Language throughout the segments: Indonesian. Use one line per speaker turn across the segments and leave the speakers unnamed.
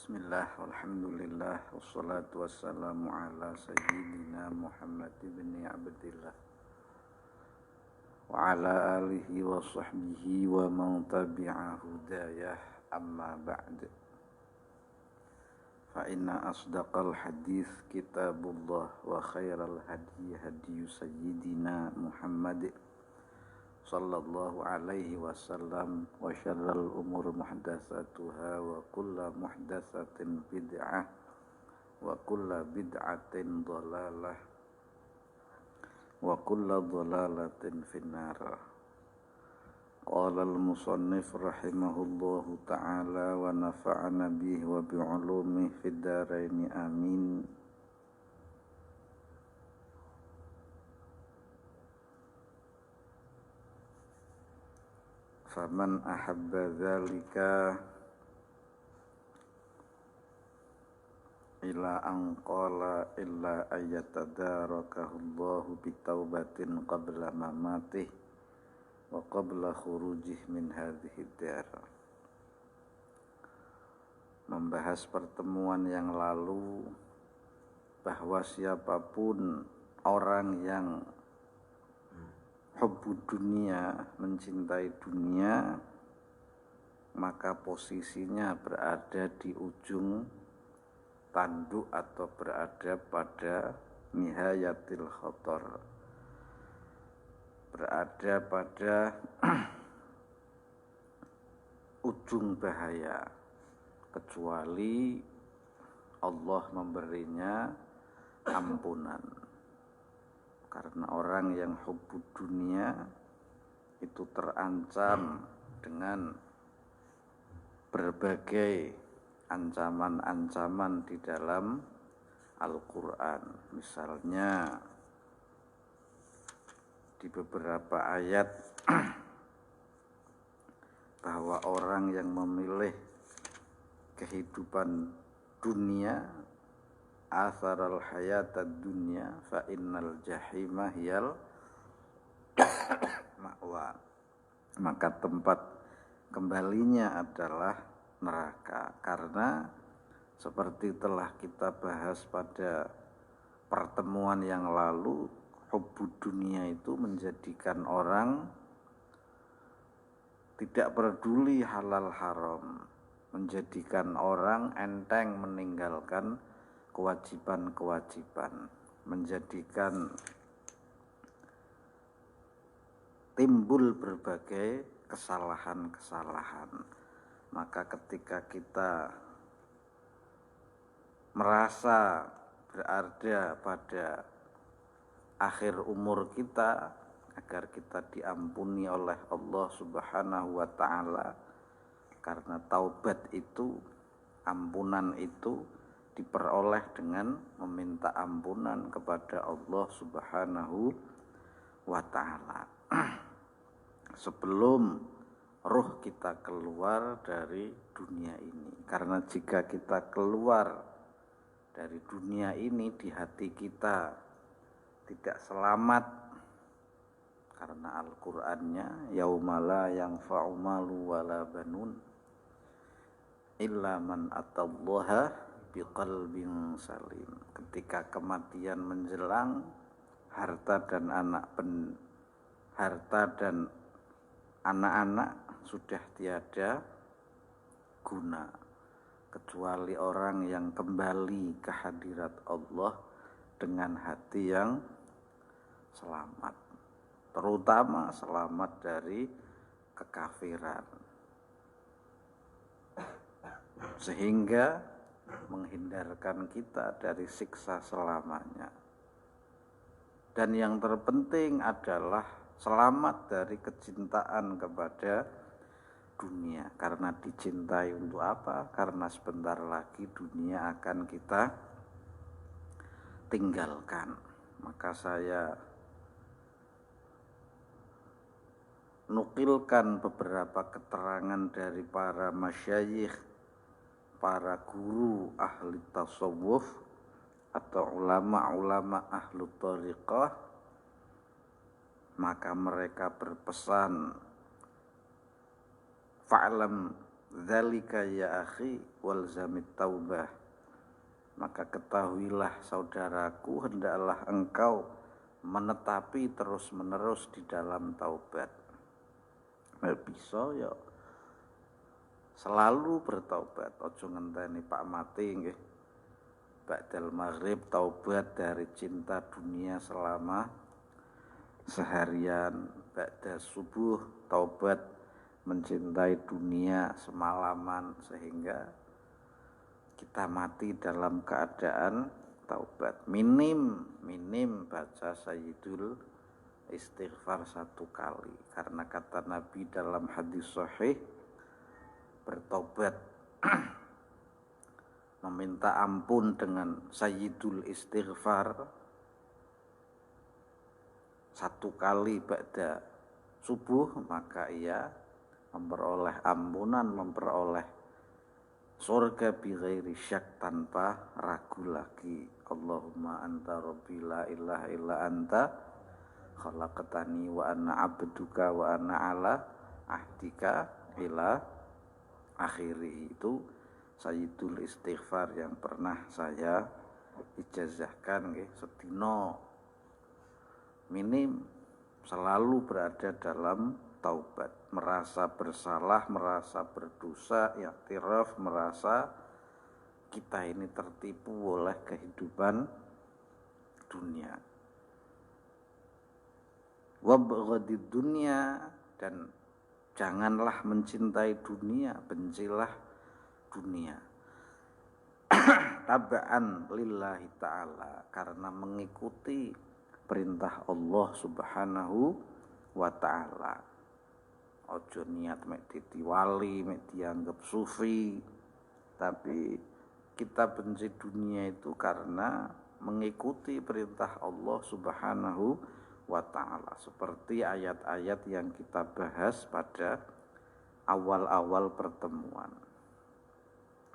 Bismillah, walhamdulillah, wassalatu wassalamu ala sayyidina Muhammad ibn Abdillah wa ala alihi wa sahbihi wa man tabi'a hudayah amma ba'd. Fa inna asdaqal hadith kitabullah wa khairal hadi hadiyu sayyidina Muhammad sallallahu alaihi wasallam wa syarrul umur muhdatsatuha wa kullu muhdatsatin bid'ah wa kullu bid'atin dhalalah wa kullu dhalalatin finnar. Qala al-musannif rahimahullahu ta'ala wa nafa'ana bihi wa bi'ulumihi fid dharain amin. Faman ahabba dzalika ila an qala illa ayatadarakahu Allahu bitaubatin qabla mamatih wa qabla khurujih min hadhihi dar. Membahas pertemuan yang lalu bahwa siapapun orang yang hubbu dunia, mencintai dunia, maka posisinya berada di ujung tanduk atau berada pada nihayatil khotor, berada pada ujung bahaya, kecuali Allah memberinya ampunan. Karena orang yang hubbu dunia itu terancam dengan berbagai ancaman-ancaman di dalam Al-Quran. Misalnya di beberapa ayat bahwa orang yang memilih kehidupan dunia, atharal hayatad dunya fa innal jahima hiyal ma'wa, maka tempat kembalinya adalah neraka. Karena seperti telah kita bahas pada pertemuan yang lalu, hubbu dunia itu menjadikan orang tidak peduli halal haram, menjadikan orang enteng meninggalkan kewajiban-kewajiban, menjadikan timbul berbagai kesalahan-kesalahan. Maka ketika kita merasa berada pada akhir umur kita, agar kita diampuni oleh Allah Subhanahu wa ta'ala, karena taubat itu, ampunan itu diperoleh dengan meminta ampunan kepada Allah Subhanahu wa ta'ala sebelum roh kita keluar dari dunia ini. Karena jika kita keluar dari dunia ini, di hati kita tidak selamat, karena Al-Qur'annya yaumala yanfa'u malu wala banun illa man atallaha biqalbin salim. Ketika kematian menjelang, harta dan anak-anak sudah tiada guna, kecuali orang yang kembali ke hadirat Allah dengan hati yang selamat, terutama selamat dari kekafiran, sehingga menghindarkan kita dari siksa selamanya. Dan yang terpenting adalah selamat dari kecintaan kepada dunia. Karena dicintai untuk apa? Karena sebentar lagi dunia akan kita tinggalkan. Maka saya nukilkan beberapa keterangan dari para masyayikh, para guru ahli tasawuf atau ulama-ulama ahlu thariqah. Maka mereka berpesan, fa'lam Dzalika ya akhi walzamit taubah. Maka ketahuilah saudaraku, hendaklah engkau menetapi terus-menerus di dalam taubat. Bisa ya selalu bertaubat, ojo ngenteni Pak mati nggih. Ba'dal maghrib taubat dari cinta dunia selama seharian, ba'da subuh taubat mencintai dunia semalaman, sehingga kita mati dalam keadaan taubat. Minim baca sayyidul istighfar 1 kali, karena kata Nabi dalam hadis sahih, bertobat meminta ampun dengan sayyidul istighfar 1 kali ba'da subuh, maka ia memperoleh ampunan, memperoleh surga bighairi syak, tanpa ragu lagi. Allahumma anta rabbi la ilaha illa anta khalaqtani wa ana abduka wa ana ala ahdika ila akhiri. Itu sayyidul istighfar yang pernah saya ijazahkan nggih, sedina minim selalu berada dalam taubat, merasa bersalah, merasa berdosa, i'tiraf, merasa kita ini tertipu oleh kehidupan dunia. Wabghadid dunya, dan janganlah mencintai dunia, bencilah dunia. Taba'an lillahi ta'ala, karena mengikuti perintah Allah subhanahu wa ta'ala. Ojo niat mek dadi wali, mek dianggap sufi, tapi kita benci dunia itu karena mengikuti perintah Allah subhanahu wa ta'ala, seperti ayat-ayat yang kita bahas pada awal-awal pertemuan.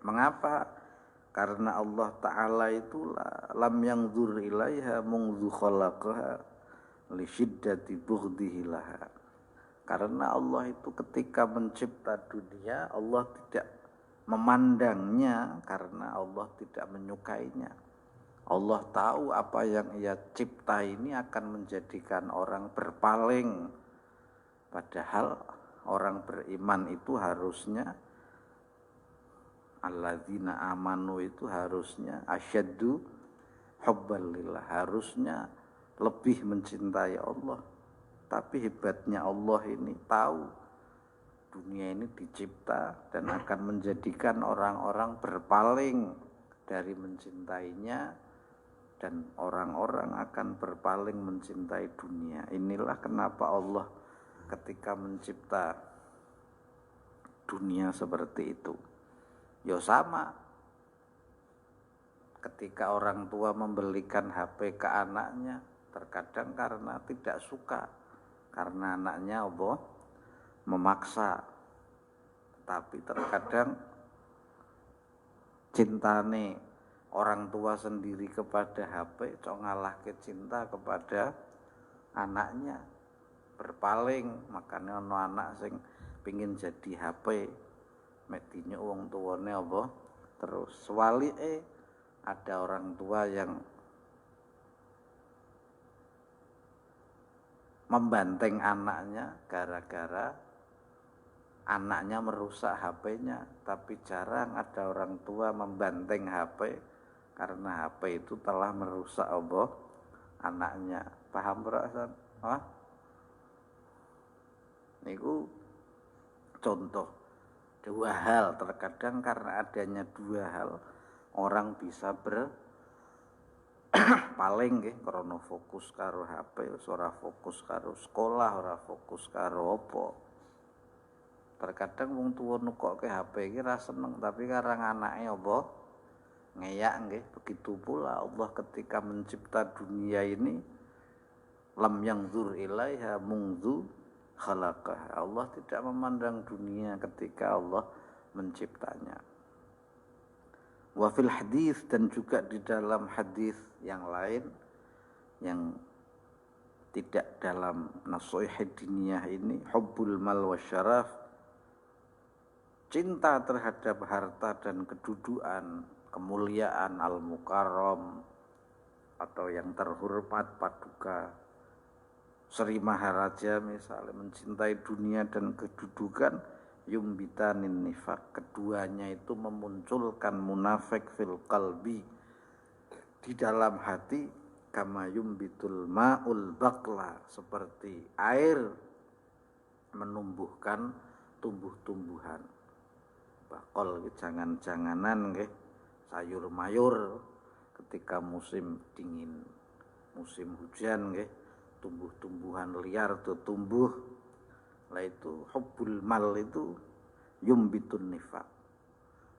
Mengapa? Karena Allah Ta'ala itu lam yanzur ilaiha mungzu khalaqaha li syiddati bughdhihi laha. Karena Allah itu ketika mencipta dunia, Allah tidak memandangnya karena Allah tidak menyukainya. Allah tahu apa yang ia cipta ini akan menjadikan orang berpaling. Padahal orang beriman itu harusnya, alladzina amanu itu harusnya asyaddu hubban lillah, harusnya lebih mencintai Allah. Tapi hebatnya Allah ini tahu dunia ini dicipta dan akan menjadikan orang-orang berpaling dari mencintainya, dan orang-orang akan berpaling mencintai dunia. Inilah kenapa Allah ketika mencipta dunia seperti itu. Ya sama, ketika orang tua membelikan HP ke anaknya, terkadang karena tidak suka, karena anaknya memaksa. Tapi terkadang cintane orang tua sendiri kepada HP cok ngalahke cinta kepada anaknya, berpaling. Makanya ono anak sing pingin jadi HP, mek dinyuk wong tuwane terus walike ada orang tua yang membanteng anaknya gara-gara anaknya merusak HP-nya. Tapi jarang ada orang tua membanteng HP karena HP itu telah merusak anaknya. Paham perasaan? Niku contoh dua hal. Terkadang karena adanya dua hal, orang bisa paling nggih krana fokus karo HP, ora fokus karo sekolah, ora fokus karo apa. Terkadang wong tuwa nukokke HP iki ra seneng, tapi karang anake ngeyak nggih. Begitu pula Allah ketika mencipta dunia ini, lam yanzur ilaiha mungzu khalaqah. Allah tidak memandang dunia ketika Allah menciptanya. Wa fil hadis, dan juga di dalam hadis yang lain yang tidak dalam nasihat diniyah ini, hubbul mal wasyaraf cinta terhadap harta dan kedudukan, kemuliaan al-mukarram atau yang terhormat paduka Sri Maharaja misalnya mencintai dunia dan kedudukan, yumbitanin nifak, keduanya itu memunculkan munafik fil qalbi, di dalam hati, kama yumbitul ma'ul bakla, seperti air menumbuhkan tumbuh-tumbuhan. Bakol jangan-janganan nggih, sayur mayur ketika musim dingin, musim hujan nggih, tumbuh-tumbuhan liar itu tumbuh. Lah itu hubbul mal itu yumbitun nifak.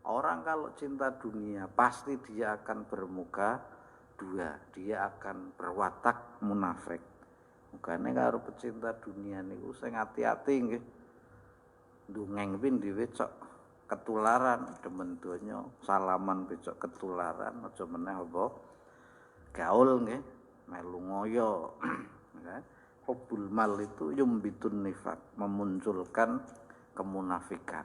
Orang kalau cinta dunia pasti dia akan bermuka dua, dia akan berwatak munafik. Mukane karo pecinta dunia niku sing ati-ati nggih. Ndungeng pin dhewe cok ketularan demen donya, salaman becok ketularan, aja meneh apa gaul nggih, melu ngoyo. Hubbul mal itu yumbitun nifak, memunculkan kemunafikan.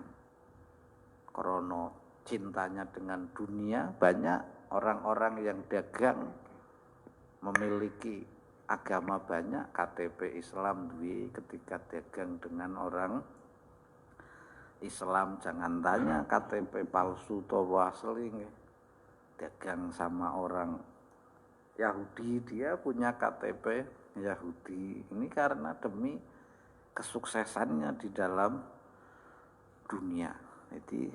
Karena cintanya dengan dunia, banyak orang-orang yang dagang memiliki agama banyak, KTP Islam duwe, ketika dagang dengan orang Islam jangan tanya KTP palsu atau asli nggih. Dagang sama orang Yahudi, dia punya KTP Yahudi. Ini karena demi kesuksesannya di dalam dunia. Jadi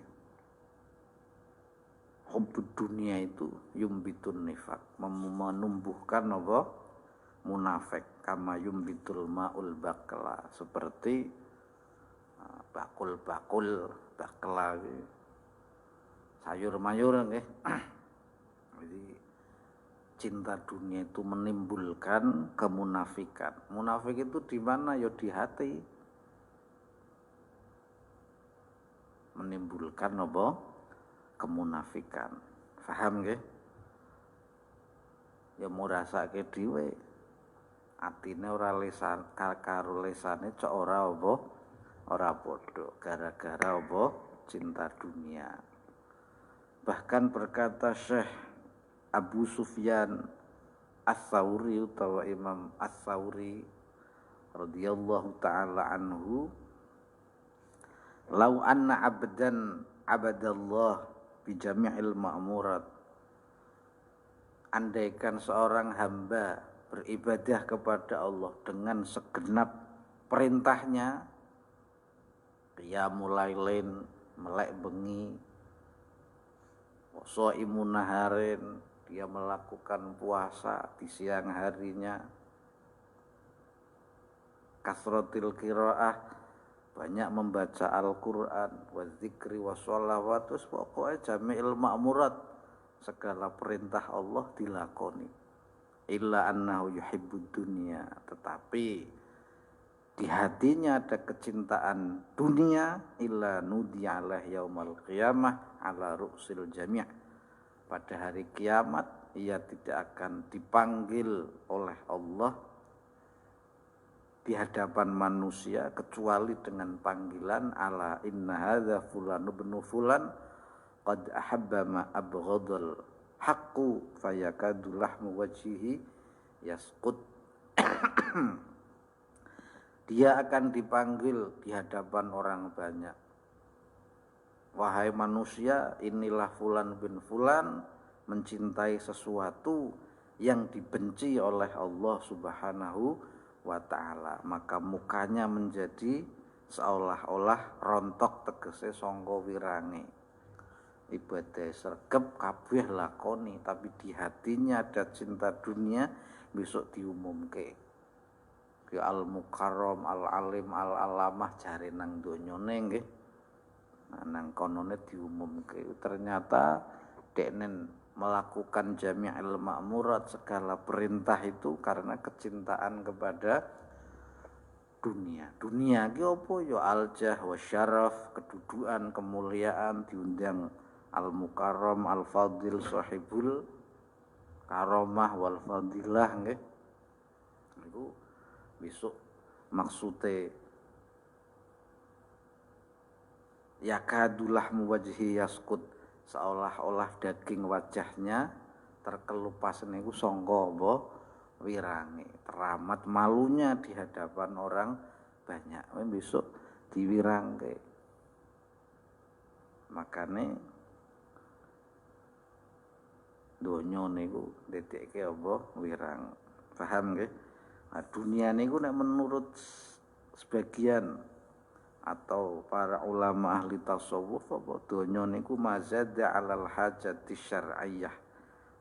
hubbud dunia itu yumbitun nifak, menumbuhkan apa? Munafik. Kama yumbitul ma'ul bakla, seperti bakul-bakul bakla sayur mayur nggih. Jadi cinta dunia itu menimbulkan kemunafikan. Munafik itu di mana? Ya di hati. Menimbulkan apa? Kemunafikan. Paham nggih? Ya murasake dhewe. Atine ora lisan karo lesane cok ora apa? Ora padha. Gara-gara apa? Cinta dunia. Bahkan berkata Syekh Abu Sufyan As-Tsauri utawa Imam As-Tsauri radhiyallahu taala anhu, lau anna abdan abadallah bi jami'il ma'murat, andaikan seorang hamba beribadah kepada Allah dengan segenap perintahnya, qiyamul lailin, melek bengi, shaimun naharin, dia melakukan puasa di siang harinya, kasratil qiraah, banyak membaca Al-Quran, wa zikri wa sholawat, terus pokoknya jami'il ma'murat, segala perintah Allah dilakoni. Illa annahu yuhibbud dunya, tetapi di hatinya ada kecintaan dunia. Illa nudiya ala yaumal qiyamah ala ru'sil jami', pada hari kiamat ia tidak akan dipanggil oleh Allah di hadapan manusia kecuali dengan panggilan ala inna hadza fulan ibnu fulan qad ahabba ma abghadal haqqu fayakadu lahmu wajhihi yasqut. Dia akan dipanggil di hadapan orang banyak. Wahai manusia, inilah fulan bin fulan mencintai sesuatu yang dibenci oleh Allah Subhanahu wa ta'ala. Maka mukanya menjadi seolah-olah rontok, tegese sangka wirange. Ibadah sergep kabeh lakoni, tapi di hatinya ada cinta dunia, besok diumumke. Ya al-mukarram, al-alim, al-alamah jare nang donyane nggih. Nah, nang konone diumumke. Ternyata deknen melakukan jami'il ma'murat, segala perintah itu karena kecintaan kepada dunia. Dunia ki apa ya? Al-jah wa syaraf, kedudukan, kemuliaan, diundang al-mukarram, al-fadil, sahibul karomah wal fadilah nggih. Niku besok maksude Yakadulah muwajhi yaskut, seolah-olah daging wajahnya terkelupas niku sangka apa wirange, teramat malunya di hadapan orang banyak. Besok diwirangke. Makane donya niku ndadekake apa wirang. Paham nggih? Nah, dunia niku nek menurut sebagian atau para ulama ahli tasawuf apa donya niku mazada alal hajati syar'iyyah,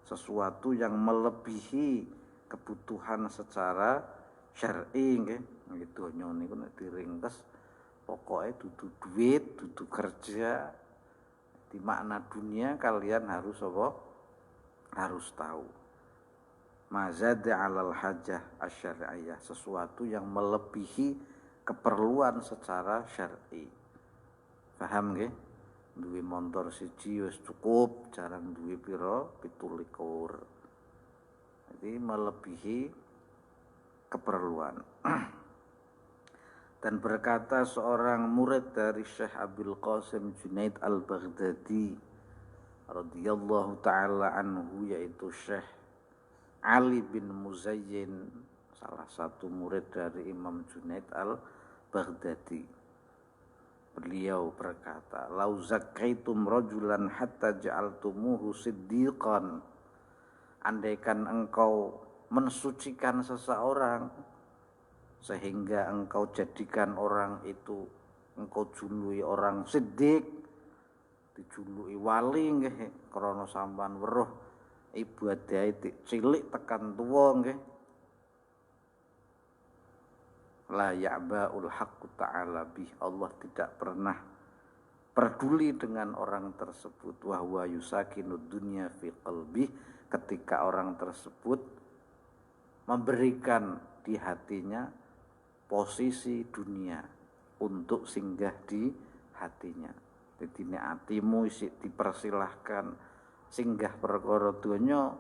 sesuatu yang melebihi kebutuhan secara syar'i nggih. Nggih donya niku nek diringkes pokoke dudu duit, dudu kerja. Di makna dunia kalian harus apa? Harus tahu. Mazada 'alal hajah asy-syar'iyyah, sesuatu yang melebihi keperluan secara syar'i. Paham nggih? Duwe motor siji wis cukup, jarang duwe pira 17. Jadi melebihi keperluan. Dan berkata seorang murid dari Syekh Abdul Qasim Junaid Al-Baghdadi radhiyallahu taala anhu, yaitu Syekh Ali bin Muzayyin, salah satu murid dari Imam Junaid Al-Baghdadi. Beliau berkata, "Lau zakkaitum rajulan hatta ja'altumuhu siddiqan." Andaikan engkau mensucikan seseorang sehingga engkau jadikan orang itu, engkau juluki orang siddiq, dijuluki wali nggih, krana sampean weruh ibadahe cilik tekan tuwa nggih. La ya'ba'ul haqqu ta'ala bih, Allah tidak pernah peduli dengan orang tersebut. Wa huwa yusakinud dunya fi qalbi, ketika orang tersebut memberikan di hatinya posisi dunia untuk singgah di hatinya. Jadi nek atimu isih dipersilahkan singgah perkara donya,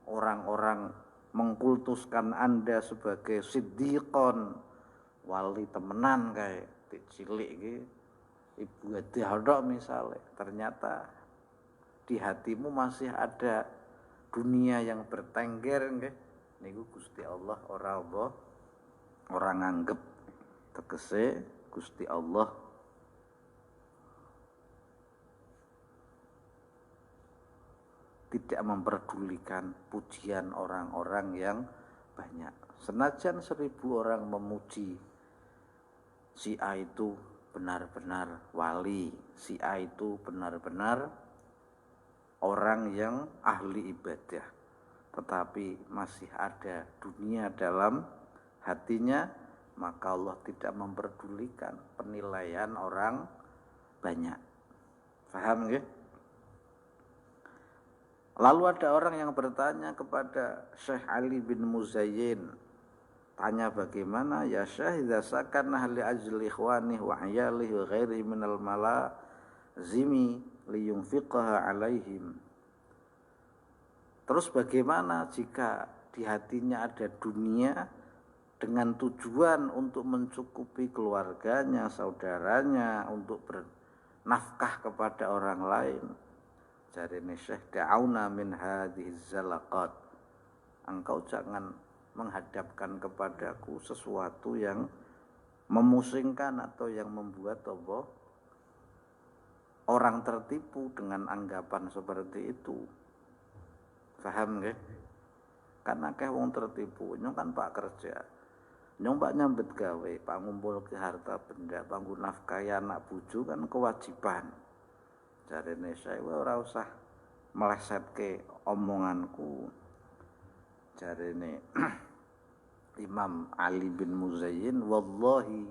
orang-orang mengkultuskan Anda sebagai siddiqon, wali temenan kae cilik iki, ibu ada misalnya, ternyata di hatimu masih ada dunia yang bertengger nggih, niku Gusti Allah ora nganggep. Tegese Gusti Allah tidak memperdulikan pujian orang-orang yang banyak. Senajan 1000 orang memuji si A itu benar-benar wali, si A itu benar-benar orang yang ahli ibadah, tetapi masih ada dunia dalam hatinya, maka Allah tidak memperdulikan penilaian orang banyak. Paham nggih? Lalu ada orang yang bertanya kepada Syekh Ali bin Muzayyin, tanya bagaimana ya Syekh, idza sakana li ajli ikhwanihi wa ayalihi wa ghairi minal malazimi liyunfiqaha alaihim. Terus bagaimana jika di hatinya ada dunia dengan tujuan untuk mencukupi keluarganya, saudaranya, untuk bernafkah kepada orang lain? Jarine Syekh, da'auna min hadhihi zalaqat, engkau jangan menghadapkan kepadaku sesuatu yang memusingkan atau yang membuat orang tertipu dengan anggapan seperti itu. Paham nggih? Karena akeh wong tertipu, nyong kan pak kerja, nyong pak nyambet gawe, pak ngumpul ke harta benda, panggo nafkahi anak bojo kan kewajiban. Jarene saya ora usah melesetke omonganku. Jarene Imam Ali bin Muzayyin, wallahi,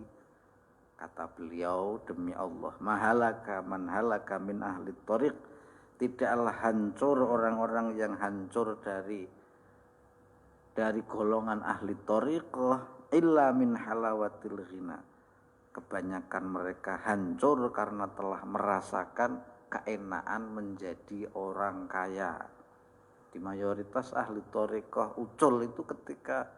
kata beliau, demi Allah, mahalaka man halaka min ahli thariq, tidaklah hancur orang-orang yang hancur dari golongan ahli thariqah illa min halawatil ghina. Kebanyakan mereka hancur karena telah merasakan keenaan menjadi orang kaya. Di mayoritas ahli thariqah ucul itu ketika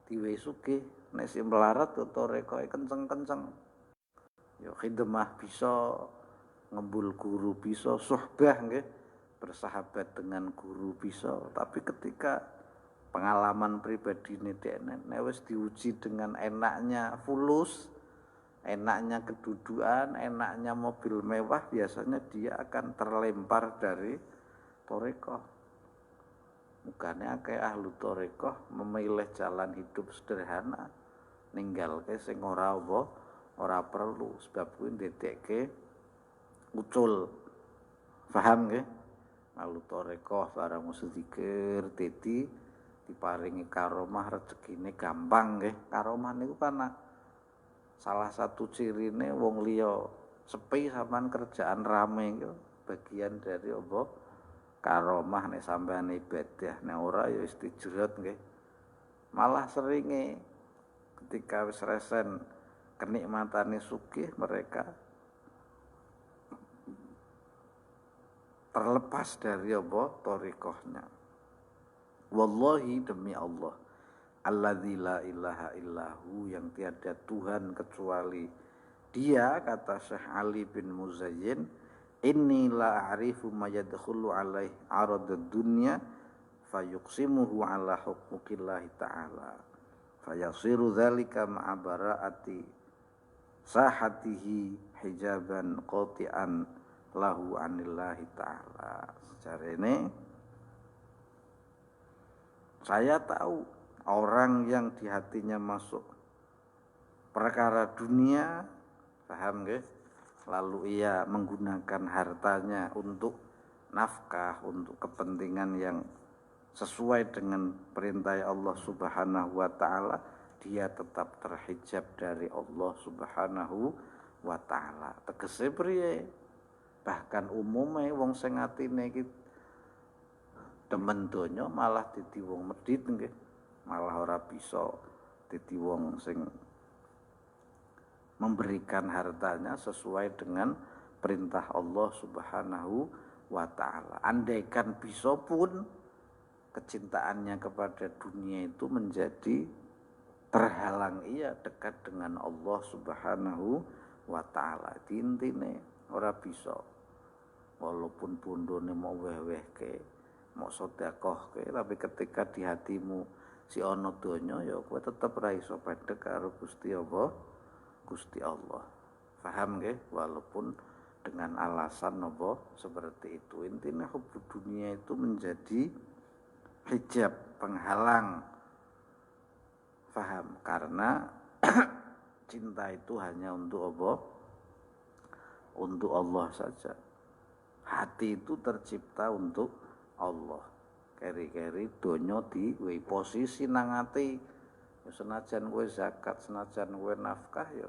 diwe sugih, nek sing melarat thariqah kenceng-kenceng. ya khidmah bisa, ngembul guru bisa, suhbah nggih, bersahabat dengan guru bisa, tapi ketika pengalaman pribadi ini nek wis diuji dengan enaknya fulus, enaknya kedudukan, enaknya mobil mewah, biasanya dia akan terlempar dari thariqah. Mukane akeh ahlu thariqah memilih jalan hidup sederhana, ninggalke sing ora perlu, sebab kuwi ndedekke ucul. Paham nggih? Ahlu thariqah barang sedikir dadi diparingi karomah, rezekine gampang nggih. Karomah niku kan salah satu cirine wong liya sepi sampean kerjaan rame iku bagian dari apa? Karomah nek sampean ibadah, nek ora ya istijrat nggih. Malah seringe ketika wis resen kenikmatane sugih mereka terlepas dari apa? Thariqahnya. Wallahi demi Allah, alladzi la ilaha illahu, yang tiada Tuhan kecuali Dia, kata Syekh Ali bin Muzayyin, inni la a'rifu ma yadkhulu alaih aradud dunya fayuqsimuhu ala hukmillahi ta'ala fayasiru dzalika ma'a bara'ati sahatihi hijaban qati'an lahu anillahi ta'ala. Secara ini saya tahu orang yang di hatinya masuk perkara dunia, paham nggih? Lalu ia menggunakan hartanya untuk nafkah, untuk kepentingan yang sesuai dengan perintah Allah Subhanahu wa taala, dia tetap terhijab dari Allah Subhanahu wa taala. Tegese priye? Bahkan umume wong sing atine iki demen donya malah dadi wong medhit nggih. Malah ora bisa dadi wong sing memberikan hartanya sesuai dengan perintah Allah Subhanahu wa taala. Andaikan bisa pun kecintaannya kepada dunia itu menjadi terhalang ia dekat dengan Allah Subhanahu wa taala. Intine ora bisa. Walaupun bondone mau weh-wehke, mau sedekahke, tapi ketika di hatimu si ana donya ya kowe tetep ra iso padhek karo Gusti Allah. Gusti Allah. Paham nggih? Walaupun dengan alasan apa seperti itu. Intinya hubud dunia itu menjadi hijab, penghalang. Paham? Karena cinta itu hanya untuk apa? Untuk Allah saja. Hati itu tercipta untuk Allah. Keri-keri donya diwehi posisi nang ati. Senajan kowe zakat, senajan kowe nafkah, ya